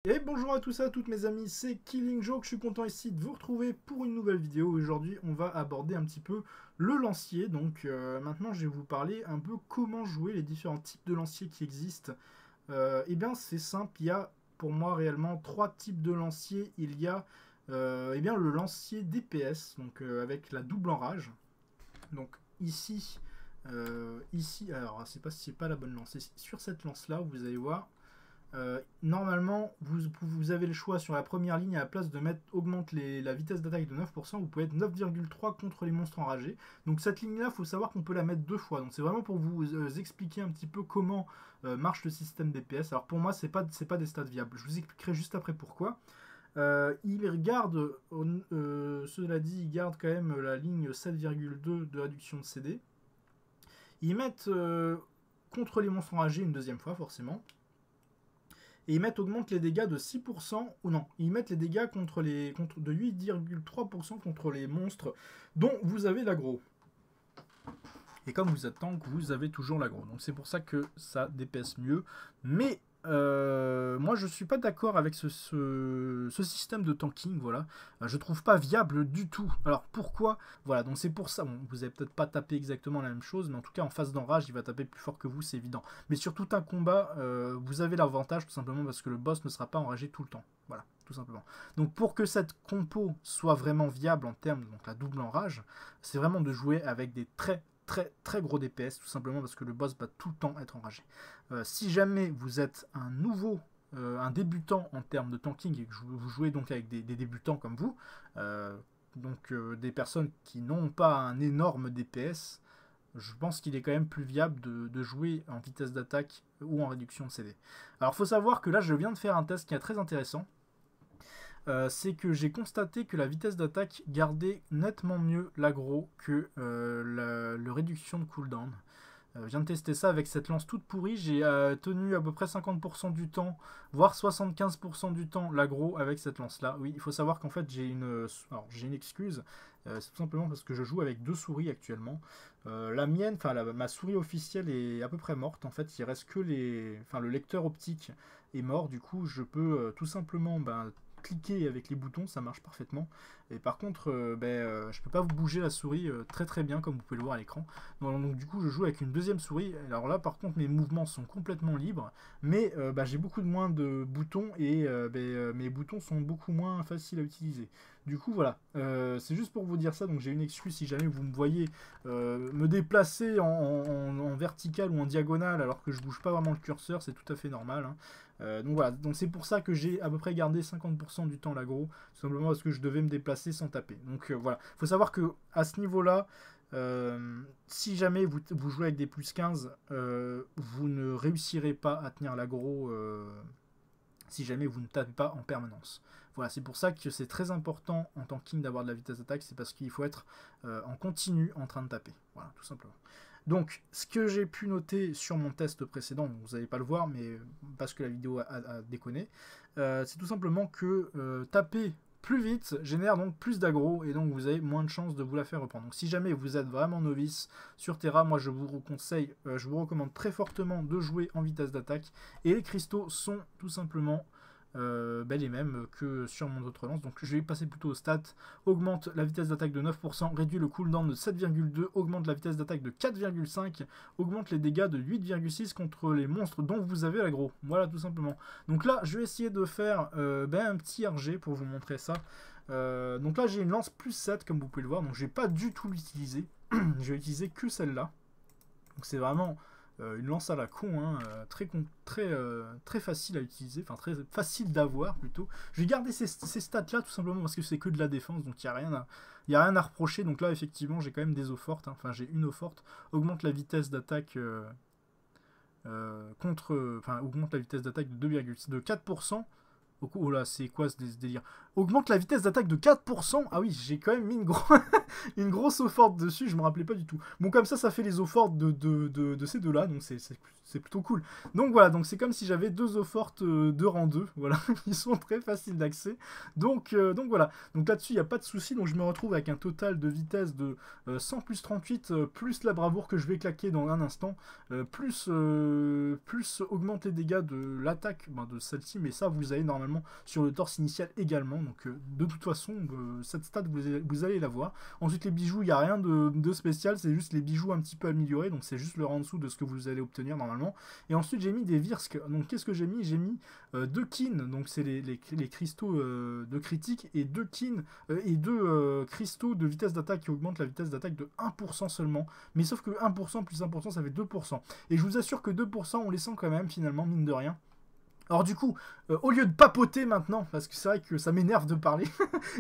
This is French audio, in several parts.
Et bonjour à tous et à toutes mes amis, c'est Killing Joke, je suis content ici de vous retrouver pour une nouvelle vidéo. Aujourd'hui on va aborder un petit peu le lancier, donc maintenant je vais vous parler un peu comment jouer les différents types de lanciers qui existent. Eh bien c'est simple, il y a pour moi réellement trois types de lanciers. Il y a eh bien, le lancier DPS, donc avec la double enrage. Donc ici, alors c'est pas la bonne lance, sur cette lance là vous allez voir. Normalement, vous avez le choix sur la première ligne, à la place de mettre augmente la vitesse d'attaque de 9%, vous pouvez être 9,3 contre les monstres enragés. Donc cette ligne-là, il faut savoir qu'on peut la mettre deux fois. Donc c'est vraiment pour vous expliquer un petit peu comment marche le système DPS. Alors pour moi, c'est pas des stats viables. Je vous expliquerai juste après pourquoi. Il garde, cela dit, il garde quand même la ligne 7,2 de réduction de CD. Ils mettent contre les monstres enragés une deuxième fois, forcément. Et ils mettent augmente les dégâts de 6%, ou non, ils mettent les dégâts de 8,3% contre les monstres dont vous avez l'aggro. Et comme vous êtes tank, vous avez toujours l'aggro. Donc c'est pour ça que ça DPS mieux. Mais moi je suis pas d'accord avec ce système de tanking, voilà. Je trouve pas viable du tout. Alors pourquoi? Voilà, donc c'est pour ça. Bon, vous avez peut-être pas tapé exactement la même chose, mais en tout cas en phase d'enrage, il va taper plus fort que vous, c'est évident. Mais sur tout un combat, vous avez l'avantage tout simplement parce que le boss ne sera pas enragé tout le temps. Voilà, tout simplement. Donc pour que cette compo soit vraiment viable en termes de la double enrage, c'est vraiment de jouer avec des très gros DPS, tout simplement parce que le boss va tout le temps être enragé. Si jamais vous êtes un débutant en termes de tanking et que vous jouez donc avec des débutants comme vous, des personnes qui n'ont pas un énorme DPS, je pense qu'il est quand même plus viable de jouer en vitesse d'attaque ou en réduction de CD. Alors il faut savoir que là je viens de faire un test qui est très intéressant. C'est que j'ai constaté que la vitesse d'attaque gardait nettement mieux l'aggro que la réduction de cooldown. Je viens de tester ça avec cette lance toute pourrie. J'ai tenu à peu près 50% du temps, voire 75% du temps l'aggro avec cette lance là. Oui, il faut savoir qu'en fait j'ai une excuse. C'est tout simplement parce que je joue avec deux souris actuellement. La mienne, ma souris officielle est à peu près morte. En fait, il reste que le lecteur optique est mort. Du coup, je peux tout simplement cliquer avec les boutons, ça marche parfaitement. Et par contre, je peux pas vous bouger la souris très bien, comme vous pouvez le voir à l'écran. Donc du coup, je joue avec une deuxième souris. Alors là, par contre, mes mouvements sont complètement libres, mais j'ai beaucoup moins de boutons et mes boutons sont beaucoup moins faciles à utiliser. Du coup, voilà, c'est juste pour vous dire ça. Donc j'ai une excuse si jamais vous me voyez me déplacer en vertical ou en diagonale alors que je bouge pas vraiment le curseur, c'est tout à fait normal, hein. Donc voilà, donc c'est pour ça que j'ai à peu près gardé 50% du temps l'aggro, tout simplement parce que je devais me déplacer sans taper. Donc voilà, il faut savoir que à ce niveau-là, si jamais vous jouez avec des plus 15, vous ne réussirez pas à tenir l'aggro si jamais vous ne tapez pas en permanence. Voilà, c'est pour ça que c'est très important en tanking d'avoir de la vitesse d'attaque, c'est parce qu'il faut être en continu en train de taper. Voilà, tout simplement. Donc, ce que j'ai pu noter sur mon test précédent, vous n'allez pas le voir, mais parce que la vidéo a déconné, c'est tout simplement que taper plus vite génère donc plus d'aggro et donc vous avez moins de chances de vous la faire reprendre. Donc si jamais vous êtes vraiment novice sur Terra, moi je vous recommande très fortement de jouer en vitesse d'attaque et les cristaux sont tout simplement les mêmes que sur mon autre lance. Donc je vais passer plutôt au stats. Augmente la vitesse d'attaque de 9%, réduit le cooldown de 7,2, augmente la vitesse d'attaque de 4,5, augmente les dégâts de 8,6 contre les monstres dont vous avez l'aggro. Voilà, tout simplement. Donc là, je vais essayer de faire un petit RG pour vous montrer ça. Donc là, j'ai une lance plus 7, comme vous pouvez le voir. Donc je vais pas du tout l'utiliser. Je vais utiliser que celle-là. Donc c'est vraiment une lance à la con, hein, très facile à utiliser, enfin très facile d'avoir plutôt. Je vais garder ces stats là tout simplement parce que c'est que de la défense, donc il n'y a rien à reprocher. Donc là effectivement j'ai quand même des eaux fortes, hein. Enfin j'ai une eau forte, augmente la vitesse d'attaque augmente la vitesse d'attaque de 4%. Oh là, c'est quoi ce délire? Augmente la vitesse d'attaque de 4%. Ah oui, j'ai quand même mis une grosse eau forte dessus, je me rappelais pas du tout. Bon, comme ça fait les eaux fortes de ces deux-là, donc c'est plutôt cool. Donc voilà, donc c'est comme si j'avais deux eaux fortes de rang 2, voilà, ils sont très faciles d'accès. Donc voilà, donc là-dessus, il n'y a pas de souci, donc je me retrouve avec un total de vitesse de 100 plus 38, plus la bravoure que je vais claquer dans un instant, plus augmente les dégâts de l'attaque de celle-ci, mais ça, vous avez normalement normalement sur le torse initial également. Donc de toute façon, cette stat, vous allez la voir. Ensuite, les bijoux, il n'y a rien de spécial, c'est juste les bijoux un petit peu améliorés. Donc c'est juste le en dessous de ce que vous allez obtenir normalement. Et ensuite, j'ai mis des Virsk. Donc qu'est-ce que j'ai mis? J'ai mis 2 kin, donc c'est les cristaux de critique, et 2 kin et 2 cristaux de vitesse d'attaque qui augmentent la vitesse d'attaque de 1% seulement. Mais sauf que 1% plus 1%, ça fait 2%. Et je vous assure que 2%, on les sent quand même, finalement, mine de rien. Alors du coup, au lieu de papoter maintenant, parce que c'est vrai que ça m'énerve de parler,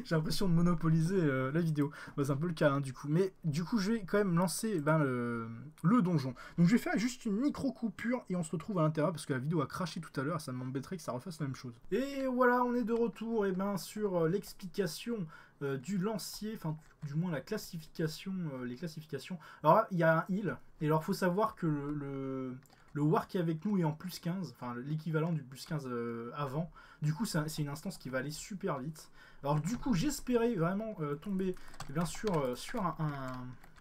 j'ai l'impression de monopoliser la vidéo. Bah, c'est un peu le cas, hein, du coup. Mais du coup, je vais quand même lancer le donjon. Donc je vais faire juste une micro-coupure et on se retrouve à l'intérieur, parce que la vidéo a craché tout à l'heure, ça m'embêterait que ça refasse la même chose. Et voilà, on est de retour sur l'explication du lancier, enfin du moins la classification, les classifications. Alors là, il y a un heal, et alors il faut savoir que le war qui est avec nous est en plus 15, enfin l'équivalent du plus 15 avant. Du coup, c'est une instance qui va aller super vite. Alors du coup, j'espérais vraiment tomber, bien sûr, sur un...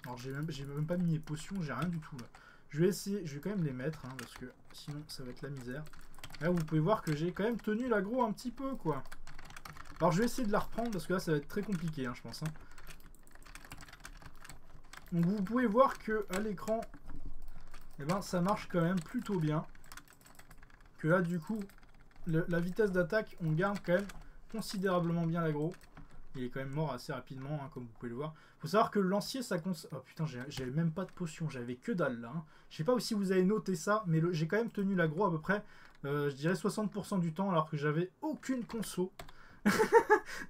Alors j'ai même pas mis mes potions, j'ai rien du tout là. Je vais essayer, je vais quand même les mettre, hein, parce que sinon ça va être la misère. Là, vous pouvez voir que j'ai quand même tenu l'aggro un petit peu, quoi. Alors je vais essayer de la reprendre, parce que là, ça va être très compliqué, hein, je pense. Hein. Donc vous pouvez voir que à l'écran... Et ben ça marche quand même plutôt bien. Que là du coup, la vitesse d'attaque, on garde quand même considérablement bien l'aggro. Il est quand même mort assez rapidement, hein, comme vous pouvez le voir. Faut savoir que le lancier, ça consomme... Oh putain, j'avais même pas de potion, j'avais que dalle là. Hein. Je sais pas si vous avez noté ça, mais j'ai quand même tenu l'aggro à peu près, je dirais 60% du temps, alors que j'avais aucune conso.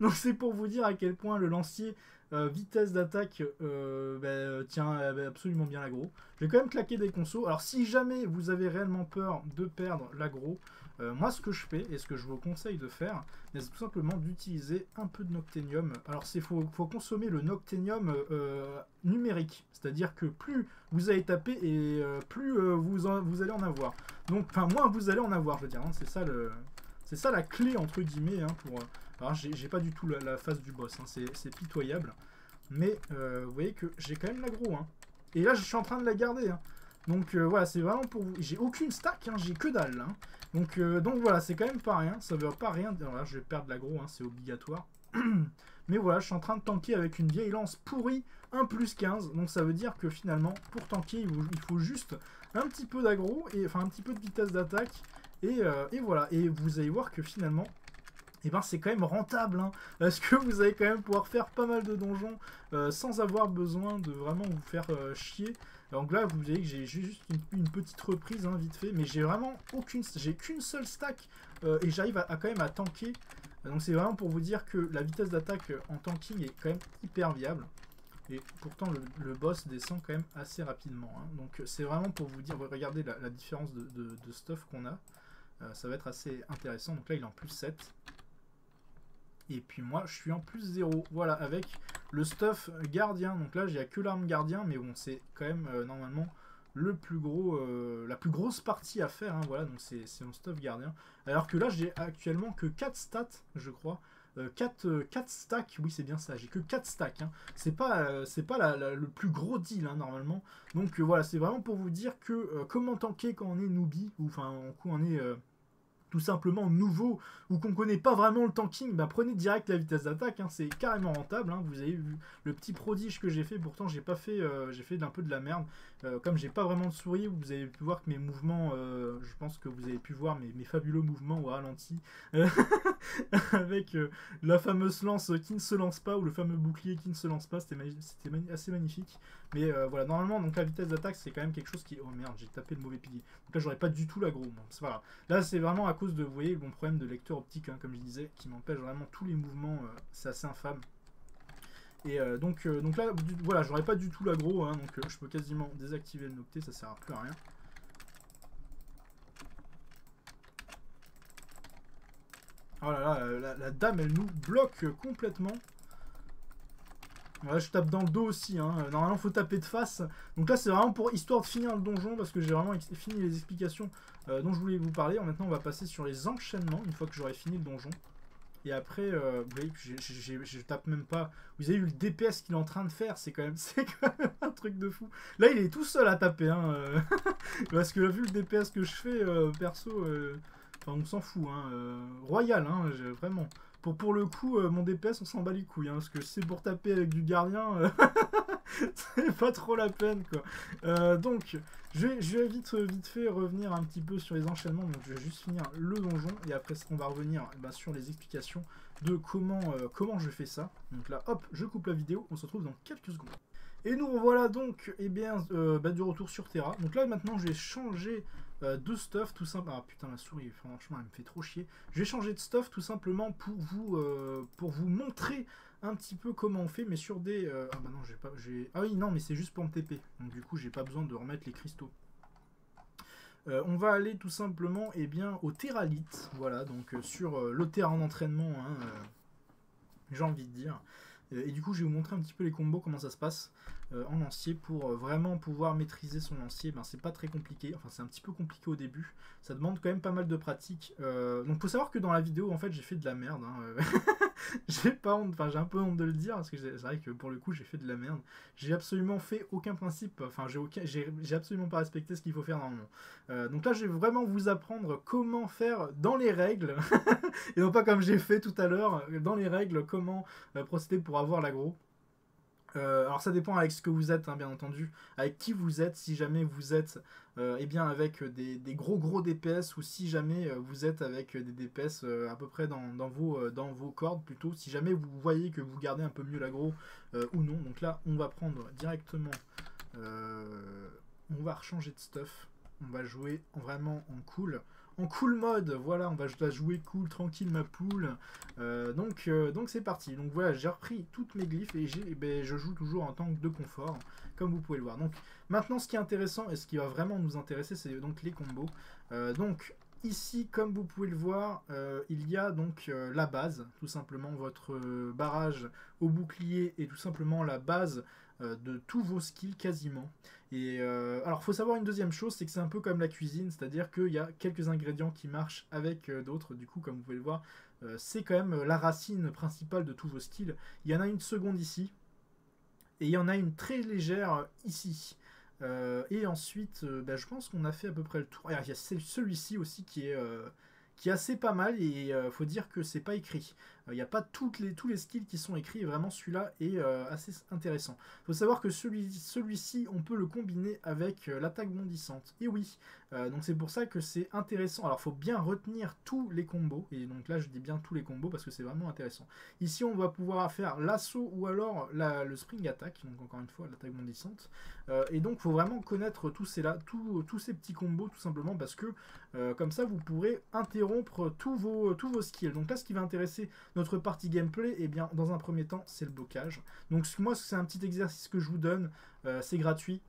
Donc c'est pour vous dire à quel point le lancier... vitesse d'attaque tient absolument bien l'aggro. Je vais quand même claquer des consos. Alors si jamais vous avez réellement peur de perdre l'aggro, moi ce que je fais et ce que je vous conseille de faire, c'est tout simplement d'utiliser un peu de Noctenium. Alors il faut consommer le Noctenium numérique, c'est-à-dire que plus vous allez taper et plus vous allez en avoir. Donc enfin moins vous allez en avoir, je veux dire. Hein, c'est ça la clé entre guillemets hein, pour... Alors j'ai pas du tout la phase du boss, hein, c'est pitoyable. Mais vous voyez que j'ai quand même l'aggro. Hein. Et là je suis en train de la garder. Hein. Donc voilà, c'est vraiment pour vous. J'ai aucune stack, hein, j'ai que dalle. Hein. Donc voilà, c'est quand même pas rien. Ça veut pas rien. Alors là je vais perdre l'aggro, hein, c'est obligatoire. Mais voilà, je suis en train de tanker avec une vieille lance pourrie, 1 plus 15. Donc ça veut dire que finalement, pour tanker, il faut juste un petit peu d'aggro, enfin un petit peu de vitesse d'attaque. Et voilà, et vous allez voir que finalement... Et ben c'est quand même rentable, hein, parce que vous allez quand même pouvoir faire pas mal de donjons sans avoir besoin de vraiment vous faire chier. Donc là, vous voyez que j'ai juste une petite reprise, hein, vite fait, mais j'ai vraiment qu'une seule stack et j'arrive à quand même à tanker. Donc c'est vraiment pour vous dire que la vitesse d'attaque en tanking est quand même hyper viable. Et pourtant, le boss descend quand même assez rapidement. Hein. Donc c'est vraiment pour vous dire, regardez la différence de stuff qu'on a. Ça va être assez intéressant. Donc là, il est en plus 7. Et puis moi, je suis en plus 0. Voilà, avec le stuff gardien. Donc là, j'ai que l'arme gardien. Mais bon, c'est quand même normalement le plus gros, la plus grosse partie à faire. Hein, voilà, donc c'est mon stuff gardien. Alors que là, j'ai actuellement que 4 stats, je crois. 4 stacks, oui c'est bien ça, j'ai que 4 stacks. Hein. C'est pas le plus gros deal hein, normalement. Donc voilà, c'est vraiment pour vous dire que comment tanker quand on est newbie, ou enfin en coup on est... tout simplement nouveau ou qu'on connaît pas vraiment le tanking, bah prenez direct la vitesse d'attaque, hein, c'est carrément rentable. Hein, vous avez vu le petit prodige que j'ai fait, pourtant j'ai pas fait, j'ai fait un peu de la merde. Comme j'ai pas vraiment de souris, vous avez pu voir que mes mouvements, je pense que vous avez pu voir mes fabuleux mouvements au ralenti, avec la fameuse lance qui ne se lance pas ou le fameux bouclier qui ne se lance pas, c'était assez magnifique. Mais voilà, normalement donc la vitesse d'attaque c'est quand même quelque chose qui... Oh merde, j'ai tapé le mauvais pilier. Donc là j'aurais pas du tout l'aggro, bon, c'est pas grave. Là c'est vraiment à cause de, vous voyez, mon problème de lecteur optique, hein, comme je disais, qui m'empêche vraiment tous les mouvements, c'est assez infâme. Et donc là, voilà, j'aurais pas du tout l'aggro, hein, donc je peux quasiment désactiver le nocté, ça sert plus à rien. Oh là là, la dame elle nous bloque complètement. Ouais, je tape dans le dos aussi, hein. Normalement faut taper de face. Donc là c'est vraiment pour histoire de finir le donjon, parce que j'ai vraiment fini les explications dont je voulais vous parler. Maintenant on va passer sur les enchaînements, une fois que j'aurai fini le donjon. Et après, vous voyez que je tape même pas. Vous avez vu le DPS qu'il est en train de faire, c'est quand même un truc de fou. Là il est tout seul à taper, hein, parce que vu le DPS que je fais, perso... enfin on s'en fout, hein, royal, hein, vraiment. Pour le coup, mon DPS, on s'en bat les couilles, hein, parce que si c'est pour taper avec du gardien, c'est pas trop la peine, quoi. Donc, je vais vite fait revenir un petit peu sur les enchaînements, donc je vais juste finir le donjon, et après on va revenir sur les explications de comment je fais ça. Donc là, hop, je coupe la vidéo, on se retrouve dans quelques secondes. Et nous revoilà donc du retour sur Terra. Donc là maintenant je vais changer de stuff tout simplement. Ah putain, la souris franchement elle me fait trop chier. Je vais changer de stuff tout simplement pour vous montrer un petit peu comment on fait, mais sur des... Ah bah non, ah oui, non, mais c'est juste pour me TP. Donc du coup j'ai pas besoin de remettre les cristaux. On va aller tout simplement au Terralite. Voilà, donc sur le terrain d'entraînement, hein, j'ai envie de dire. Et du coup, je vais vous montrer un petit peu les combos, comment ça se passe en lancier pour vraiment pouvoir maîtriser son lancier. Ben, c'est pas très compliqué, enfin c'est un petit peu compliqué au début. Ça demande quand même pas mal de pratique. Donc faut savoir que dans la vidéo, en fait, j'ai fait de la merde. Hein. J'ai pas honte, enfin j'ai un peu honte de le dire parce que c'est vrai que pour le coup j'ai fait de la merde. J'ai absolument fait aucun principe, enfin j'ai absolument pas respecté ce qu'il faut faire normalement. Donc là je vais vraiment vous apprendre comment faire dans les règles et non pas comme j'ai fait tout à l'heure, dans les règles comment procéder pour avoir l'aggro. Alors ça dépend avec ce que vous êtes, hein, bien entendu, avec qui vous êtes, si jamais vous êtes avec des gros DPS ou si jamais vous êtes avec des DPS à peu près dans vos cordes plutôt, si jamais vous voyez que vous gardez un peu mieux l'aggro ou non. Donc là on va prendre directement, on va rechanger de stuff, on va jouer vraiment en cool mode, voilà, on va jouer cool, tranquille ma poule. Donc c'est parti. Donc voilà, j'ai repris toutes mes glyphes et je joue toujours en tank de confort, comme vous pouvez le voir. Donc maintenant, ce qui est intéressant et ce qui va vraiment nous intéresser, c'est donc les combos. Donc ici, comme vous pouvez le voir, il y a donc la base, tout simplement votre barrage au bouclier et tout simplement la base de tous vos skills quasiment. Et alors faut savoir une deuxième chose, c'est que c'est un peu comme la cuisine, c'est-à-dire qu'il y a quelques ingrédients qui marchent avec d'autres. Du coup, comme vous pouvez le voir, c'est quand même la racine principale de tous vos skills. Il y en a une seconde ici et il y en a une très légère ici. Et ensuite, je pense qu'on a fait à peu près le tour. Il y a celui-ci aussi qui est assez pas mal et faut dire que c'est pas écrit. Il n'y a pas tous les skills qui sont écrits et vraiment celui-là est assez intéressant. Il faut savoir que celui-ci, on peut le combiner avec l'attaque bondissante. Et oui, donc c'est pour ça que c'est intéressant. Alors il faut bien retenir tous les combos, et donc là je dis bien tous les combos parce que c'est vraiment intéressant. Ici on va pouvoir faire l'assaut ou alors le spring attack, donc encore une fois l'attaque bondissante. Et donc il faut vraiment connaître tous ces petits combos tout simplement parce que comme ça vous pourrez interrompre tous vos skills. Donc là ce qui va intéresser notre partie gameplay, et bien dans un premier temps c'est le blocage. Donc moi c'est un petit exercice que je vous donne, c'est gratuit.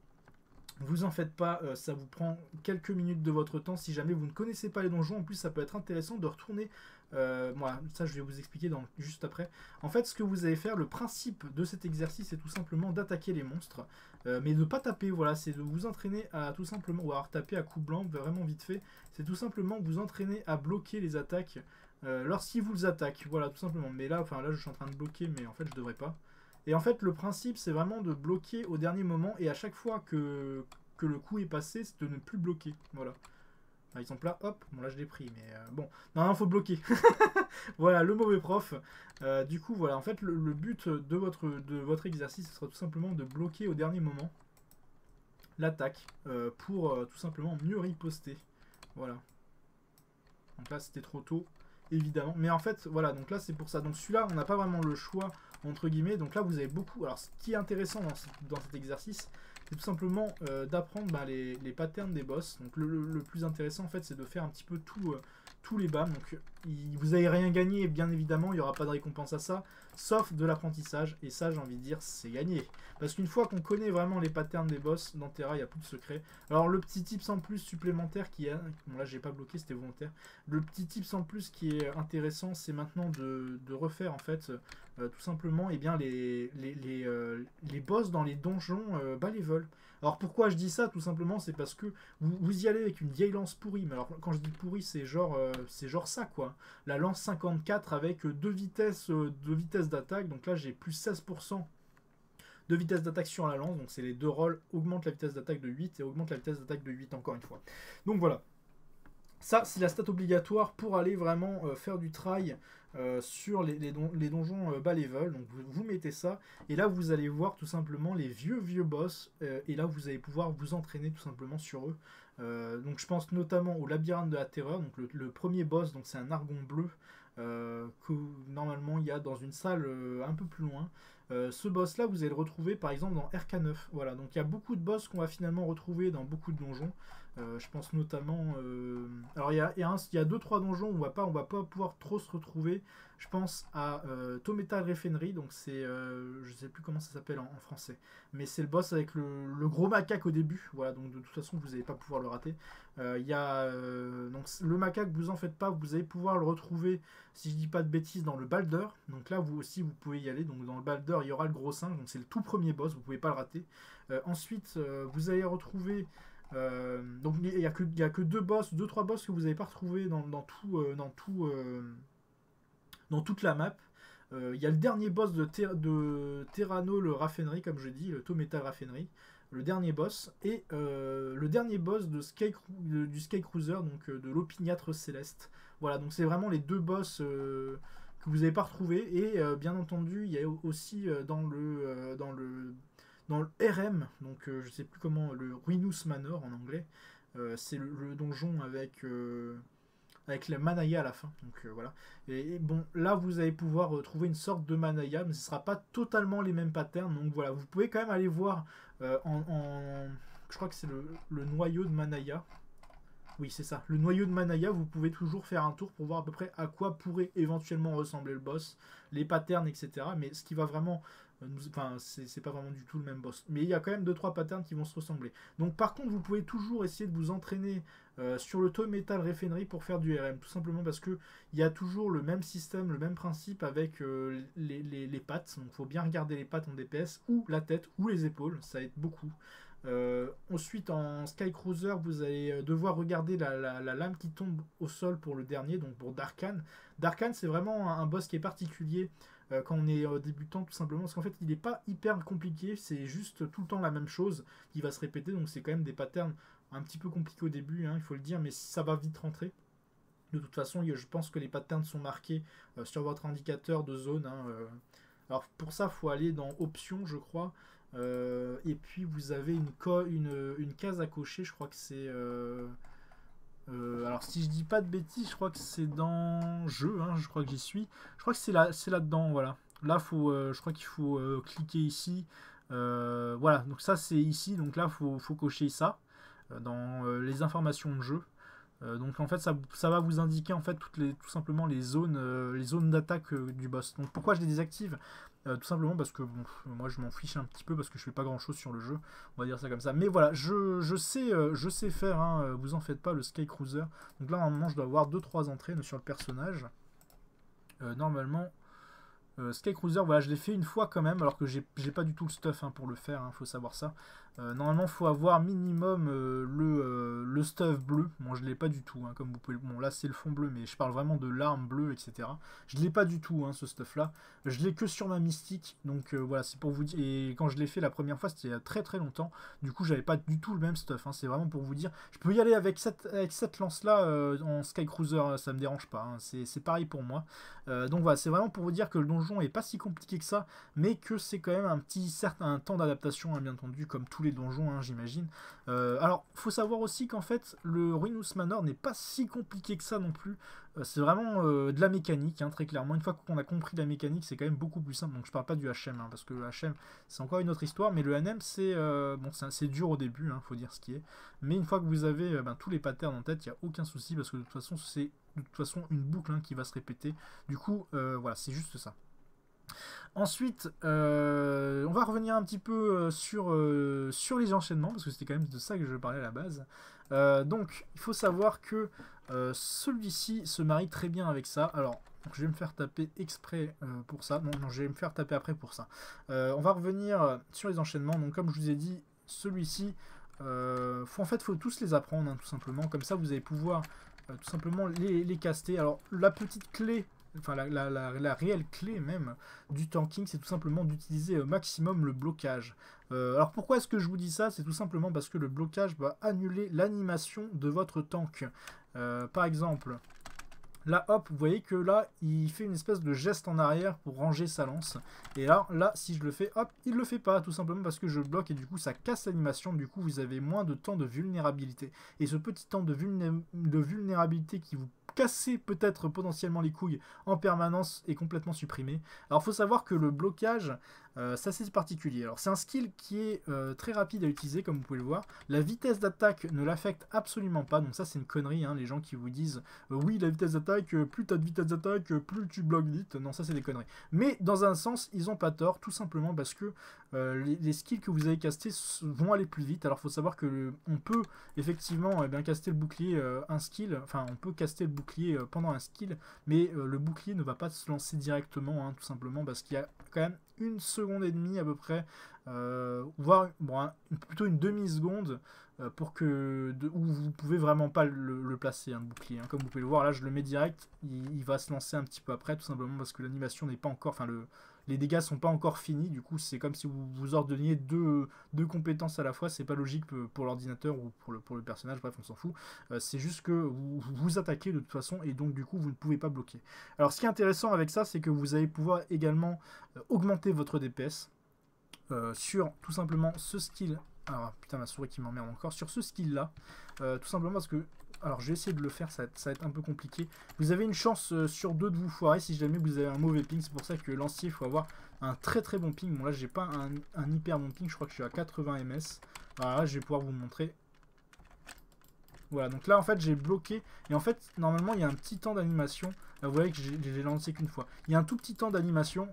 Vous en faites pas, ça vous prend quelques minutes de votre temps si jamais vous ne connaissez pas les donjons. En plus ça peut être intéressant de retourner, voilà, ça je vais vous expliquer juste après. En fait ce que vous allez faire, le principe de cet exercice c'est tout simplement d'attaquer les monstres, mais de ne pas taper, voilà, c'est de vous entraîner à tout simplement, ou alors taper à coup blanc vraiment vite fait, c'est tout simplement vous entraîner à bloquer les attaques lorsqu'ils vous attaquent, voilà tout simplement. Mais là, enfin là je suis en train de bloquer mais en fait je devrais pas. Et en fait, le principe, c'est vraiment de bloquer au dernier moment. Et à chaque fois que le coup est passé, c'est de ne plus bloquer. Voilà. Par exemple là, hop, bon là je l'ai pris. Mais bon, non, faut bloquer. Voilà, le mauvais prof. Du coup, voilà, en fait, le but de votre exercice, ce sera tout simplement de bloquer au dernier moment l'attaque pour tout simplement mieux riposter. Voilà. Donc là, c'était trop tôt, évidemment. Mais en fait, voilà, donc là, c'est pour ça. Donc celui-là, on n'a pas vraiment le choix entre guillemets. Donc là vous avez beaucoup, alors ce qui est intéressant dans cet exercice, c'est tout simplement d'apprendre les patterns des boss. Donc le plus intéressant en fait c'est de faire un petit peu tous les BAM. Donc vous n'avez rien gagné, bien évidemment il n'y aura pas de récompense à ça, sauf de l'apprentissage, et ça j'ai envie de dire c'est gagné. Parce qu'une fois qu'on connaît vraiment les patterns des boss, dans Terra il n'y a plus de secret. Alors le petit tips en plus supplémentaire qui est, bon là j'ai pas bloqué, c'était volontaire, le petit tips en plus qui est intéressant c'est maintenant de refaire en fait tout simplement les boss dans les donjons bas level. Alors pourquoi je dis ça? Tout simplement c'est parce que vous y allez avec une vieille lance pourrie, mais alors quand je dis pourrie c'est genre ça quoi. La lance 54 avec deux vitesses d'attaque, donc là j'ai plus 16% de vitesse d'attaque sur la lance, donc c'est les deux rôles, augmente la vitesse d'attaque de 8 et augmente la vitesse d'attaque de 8 encore une fois. Donc voilà. Ça, c'est la stat obligatoire pour aller vraiment faire du try sur les donjons bas level. Donc vous mettez ça, et là vous allez voir tout simplement les vieux boss, et là vous allez pouvoir vous entraîner tout simplement sur eux. Donc je pense notamment au labyrinthe de la terreur, donc le premier boss, donc c'est un argon bleu que normalement il y a dans une salle un peu plus loin. Ce boss là vous allez le retrouver par exemple dans RK9. Voilà, donc il y a beaucoup de boss qu'on va finalement retrouver dans beaucoup de donjons. Je pense notamment. Alors il y a 2-3 donjons où on va pas pouvoir trop se retrouver. Je pense à Tometal Refinery, donc c'est. Je sais plus comment ça s'appelle en français. Mais c'est le boss avec le gros macaque au début. Voilà, donc de toute façon vous n'allez pas pouvoir le rater. Il y a. Donc le macaque, vous en faites pas, vous allez pouvoir le retrouver, si je dis pas de bêtises, dans le Balder. Donc là vous aussi vous pouvez y aller. Donc dans le Balder il y aura le gros singe, donc c'est le tout premier boss, vous pouvez pas le rater. Ensuite vous allez retrouver. Donc il n'y a que 2-3 boss que vous n'avez pas retrouvé dans toute la map. Il y a le dernier boss de Terrano, le Raffinery, comme je dis, le Tometal Raffinery, le dernier boss, et le dernier boss du Sky Cruiser, donc de l'Opiniâtre Céleste. Voilà, donc c'est vraiment les deux boss que vous n'avez pas retrouvés. Et bien entendu, il y a aussi dans le RM, donc je sais plus comment, le Ruinous Manor en anglais, c'est le donjon avec la Manaya à la fin. Donc voilà. Et bon, là vous allez pouvoir trouver une sorte de Manaya, mais ce ne sera pas totalement les mêmes patterns. Donc voilà, vous pouvez quand même aller voir je crois que c'est le noyau de Manaya. Oui, c'est ça. Le noyau de Manaya, vous pouvez toujours faire un tour pour voir à peu près à quoi pourrait éventuellement ressembler le boss, les patterns, etc. Mais ce qui va vraiment. Enfin, c'est pas vraiment du tout le même boss. Mais il y a quand même 2-3 patterns qui vont se ressembler. Donc, par contre, vous pouvez toujours essayer de vous entraîner sur le Tometal Refinery pour faire du RM. Tout simplement parce que il y a toujours le même système, le même principe avec les pattes. Donc, il faut bien regarder les pattes en DPS, ou la tête, ou les épaules. Ça aide beaucoup. Ensuite en Sky Cruiser vous allez devoir regarder la lame qui tombe au sol pour le dernier, donc pour Darkhan. Darkhan c'est vraiment un boss qui est particulier quand on est débutant, tout simplement parce qu'en fait il n'est pas hyper compliqué, c'est juste tout le temps la même chose qui va se répéter, donc c'est quand même des patterns un petit peu compliqués au début, hein, il faut le dire, mais ça va vite rentrer. De toute façon je pense que les patterns sont marqués sur votre indicateur de zone, hein. Alors pour ça il faut aller dans options je crois. Et puis vous avez une case à cocher, je crois que c'est. Alors si je dis pas de bêtises, je crois que c'est dans jeu, hein, je crois que j'y suis. Je crois que c'est là-dedans, voilà. Là, je crois qu'il faut cliquer ici. Voilà, donc ça c'est ici, donc là faut cocher ça dans les informations de jeu. Donc en fait ça va vous indiquer en fait tout simplement les zones d'attaque du boss. Donc pourquoi je les désactive? Tout simplement parce que bon, moi je m'en fiche un petit peu parce que je fais pas grand chose sur le jeu, on va dire ça comme ça. Mais voilà, je sais faire, hein, vous en faites pas, le Sky Cruiser. Donc là normalement je dois avoir 2-3 entrées sur le personnage. Normalement Sky Cruiser, voilà, je l'ai fait une fois quand même, alors que j'ai pas du tout le stuff, hein, pour le faire, hein, faut savoir ça. Normalement, il faut avoir minimum le stuff bleu. Bon, je l'ai pas du tout, hein, comme vous pouvez. Bon, là, c'est le fond bleu, mais je parle vraiment de l'arme bleue, etc. Je l'ai pas du tout, hein, ce stuff-là. Je l'ai que sur ma mystique, donc voilà, c'est pour vous dire. Et quand je l'ai fait la première fois, c'était il y a très très longtemps. Du coup, j'avais pas du tout le même stuff, hein, c'est vraiment pour vous dire. Je peux y aller avec cette lance-là en Sky Cruiser, ça me dérange pas, hein, c'est pareil pour moi. Donc voilà, c'est vraiment pour vous dire que le donjon est pas si compliqué que ça, mais que c'est quand même un temps d'adaptation, hein, bien entendu, comme tous les donjons, hein, j'imagine. Alors, faut savoir aussi qu'en fait, le Ruinous Manor n'est pas si compliqué que ça non plus. C'est vraiment de la mécanique, hein, très clairement. Une fois qu'on a compris la mécanique, c'est quand même beaucoup plus simple. Donc, je parle pas du HM, hein, parce que le HM, c'est encore une autre histoire, mais le NM, c'est dur au début, hein, faut dire ce qui est. Mais une fois que vous avez tous les patterns en tête, il n'y a aucun souci, parce que de toute façon, c'est une boucle, hein, qui va se répéter. Du coup, voilà, c'est juste ça. Ensuite, on va revenir un petit peu sur les enchaînements, parce que c'était quand même de ça que je parlais à la base. Donc, il faut savoir que celui-ci se marie très bien avec ça. Alors, je vais me faire taper exprès pour ça. Non, je vais me faire taper après pour ça. On va revenir sur les enchaînements. Donc, comme je vous ai dit, celui-ci, en fait, faut tous les apprendre, hein, tout simplement. Comme ça, vous allez pouvoir tout simplement les caster. Alors, la petite clé, enfin la réelle clé même du tanking, c'est tout simplement d'utiliser au maximum le blocage. Alors pourquoi est-ce que je vous dis ça? C'est tout simplement parce que le blocage va annuler l'animation de votre tank. par exemple, là, hop, vous voyez que là, il fait une espèce de geste en arrière pour ranger sa lance. Et là, si je le fais, hop, il le fait pas, tout simplement parce que je bloque et du coup, ça casse l'animation. Du coup, vous avez moins de temps de vulnérabilité. Et ce petit temps de vulnérabilité qui vous cassez peut-être potentiellement les couilles en permanence est complètement supprimé. Alors, il faut savoir que le blocage, c'est assez particulier. Alors, c'est un skill qui est très rapide à utiliser, comme vous pouvez le voir. La vitesse d'attaque ne l'affecte absolument pas. Donc ça, c'est une connerie, hein, les gens qui vous disent oui, la vitesse d'attaque, plus tu as de vitesse d'attaque, plus tu bloques vite. Non, ça, c'est des conneries. Mais dans un sens, ils n'ont pas tort, tout simplement parce que les skills que vous avez castés vont aller plus vite. Alors, il faut savoir que on peut effectivement bien caster le bouclier un skill. Enfin, on peut caster le bouclier pendant un skill, mais le bouclier ne va pas se lancer directement, hein, tout simplement parce qu'il y a quand même 1,5 seconde à peu près, voire bon, plutôt une demi-seconde pour que où vous pouvez vraiment pas le placer, hein, le bouclier. Hein. Comme vous pouvez le voir, là je le mets direct, il va se lancer un petit peu après, tout simplement parce que l'animation n'est pas encore, enfin les dégâts sont pas encore finis. Du coup, c'est comme si vous ordonniez deux compétences à la fois. C'est pas logique pour l'ordinateur ou pour le personnage. Bref, on s'en fout. C'est juste que vous attaquez de toute façon et donc du coup, vous ne pouvez pas bloquer. Alors, ce qui est intéressant avec ça, c'est que vous allez pouvoir également augmenter votre DPS sur tout simplement ce skill. Alors, putain, ma souris qui m'emmerde encore. Sur ce skill-là, tout simplement parce que alors je vais essayer de le faire, ça va être un peu compliqué. Vous avez une chance sur 2 de vous foirer si jamais vous avez un mauvais ping. C'est pour ça que lancier, il faut avoir un très très bon ping. Bon là j'ai pas un hyper bon ping, je crois que je suis à 80 ms. Alors là je vais pouvoir vous montrer. Voilà, donc là en fait j'ai bloqué. Et en fait normalement il y a un petit temps d'animation. Vous voyez que j'ai lancé qu'une fois. Il y a un tout petit temps d'animation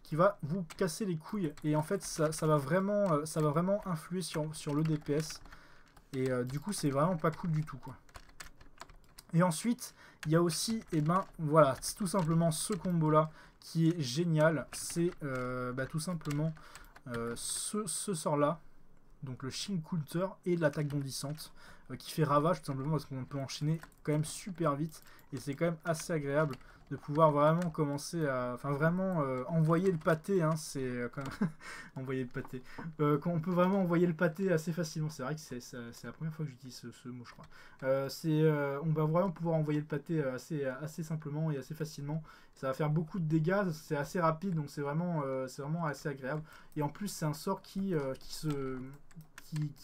qui va vous casser les couilles. Et en fait ça va vraiment influer sur le DPS. Et du coup c'est vraiment pas cool du tout quoi. Et ensuite, il y a aussi, et ben voilà, tout simplement ce combo-là qui est génial. C'est tout simplement ce sort-là, donc le Shin Counter et l'attaque bondissante, qui fait ravage tout simplement parce qu'on peut enchaîner quand même super vite. Et c'est quand même assez agréable de pouvoir vraiment commencer à... Enfin vraiment envoyer le pâté, hein, c'est quand même... envoyer le pâté. On peut vraiment envoyer le pâté assez facilement. C'est vrai que c'est la première fois que j'utilise ce mot, je crois. On va vraiment pouvoir envoyer le pâté assez simplement et assez facilement. Ça va faire beaucoup de dégâts, c'est assez rapide, donc c'est vraiment assez agréable. Et en plus, c'est un sort qui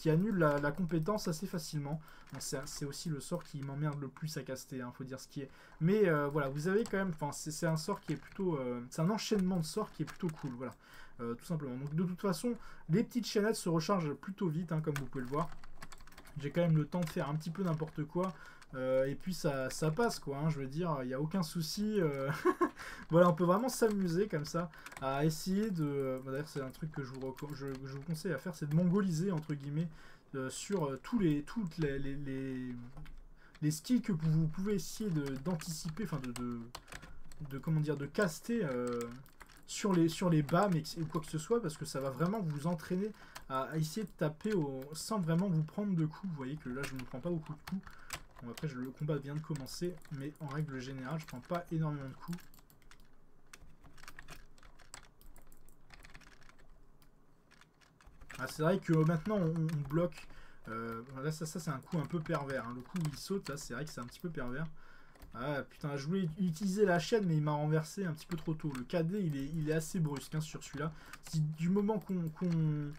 annule la compétence assez facilement. Bon, c'est aussi le sort qui m'emmerde le plus à caster, hein, faut dire ce qui est. Mais voilà, vous avez quand même, c'est un sort qui est plutôt, c'est un enchaînement de sorts qui est plutôt cool, voilà, tout simplement. Donc de toute façon, les petites chaînettes se rechargent plutôt vite, hein, comme vous pouvez le voir. J'ai quand même le temps de faire un petit peu n'importe quoi. Et puis ça passe quoi, hein, je veux dire, il n'y a aucun souci. Voilà, on peut vraiment s'amuser comme ça à essayer de... D'ailleurs c'est un truc que je vous conseille à faire, c'est de mongoliser entre guillemets sur toutes les skills que vous pouvez essayer d'anticiper, enfin comment dire, de caster sur les BAM ou quoi que ce soit, parce que ça va vraiment vous entraîner à essayer de taper sans vraiment vous prendre de coups. Vous voyez que là je ne me prends pas beaucoup de coups. Bon, après le combat vient de commencer, mais en règle générale je prends pas énormément de coups. Ah, c'est vrai que maintenant on bloque. Là ça c'est un coup un peu pervers, hein. Le coup où il saute là, c'est vrai que c'est un petit peu pervers. Ah putain, je voulais utiliser la chaîne mais il m'a renversé un petit peu trop tôt. Le KD il est assez brusque, hein, sur celui-là. Si du moment qu'on...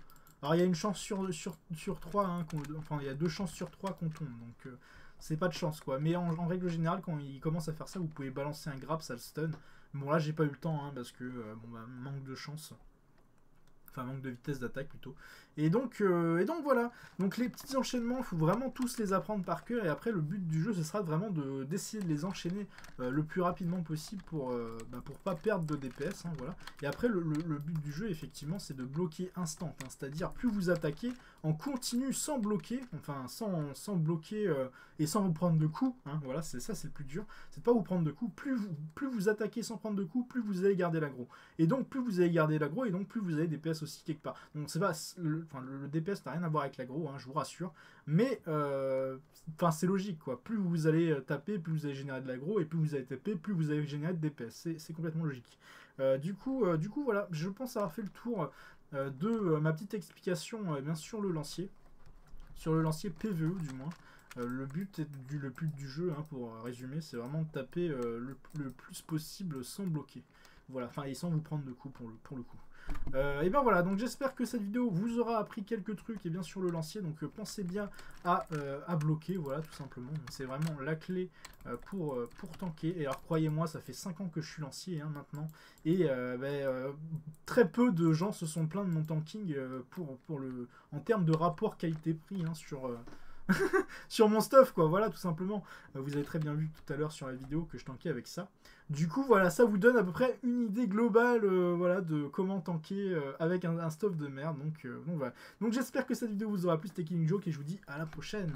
Alors il y a une chance sur 3, hein, enfin il y a 2 chances sur 3 qu'on tombe, donc c'est pas de chance quoi. Mais en règle générale, quand il commence à faire ça, vous pouvez balancer un grab, ça le stun. Bon là j'ai pas eu le temps, hein, parce que manque de chance. Enfin, manque de vitesse d'attaque plutôt. Et donc voilà. Donc les petits enchaînements, il faut vraiment tous les apprendre par cœur. Et après, le but du jeu, ce sera vraiment d'essayer de les enchaîner le plus rapidement possible pour pas perdre de DPS. Hein, voilà. Et après, le but du jeu, effectivement, c'est de bloquer instant. Hein, c'est-à-dire, plus vous attaquez en continu sans bloquer, enfin sans bloquer et sans vous prendre de coups. Hein, voilà, c'est ça, c'est le plus dur. C'est de pas vous prendre de coups. Plus vous attaquez sans prendre de coups, plus vous allez garder l'aggro. Et donc, plus vous allez garder l'aggro, et donc plus vous avez des DPS aussi quelque part. Donc c'est pas le DPS n'a rien à voir avec l'aggro, hein, je vous rassure, mais c'est logique quoi. Plus vous allez taper, plus vous allez générer de l'aggro, et plus vous allez taper, plus vous allez générer de DPS. C'est complètement logique. Du coup voilà, je pense avoir fait le tour de ma petite explication bien sur le lancier PVE du moins. Le but du jeu, hein, pour résumer, c'est vraiment de taper le plus possible sans bloquer. Voilà, enfin, et sans vous prendre de coups pour le coup. Et ben voilà, donc j'espère que cette vidéo vous aura appris quelques trucs et bien sûr le lancier, donc pensez bien à bloquer, voilà, tout simplement. C'est vraiment la clé pour tanker. Et alors croyez-moi, ça fait 5 ans que je suis lancier, hein, maintenant, et très peu de gens se sont plaints de mon tanking en termes de rapport qualité-prix, hein, sur mon stuff, quoi, voilà, tout simplement. Vous avez très bien vu tout à l'heure sur la vidéo que je tankais avec ça. Du coup, voilà, ça vous donne à peu près une idée globale, voilà, de comment tanker avec un stuff de merde. Donc voilà. Donc j'espère que cette vidéo vous aura plu, c'était Killing Joke, et je vous dis à la prochaine.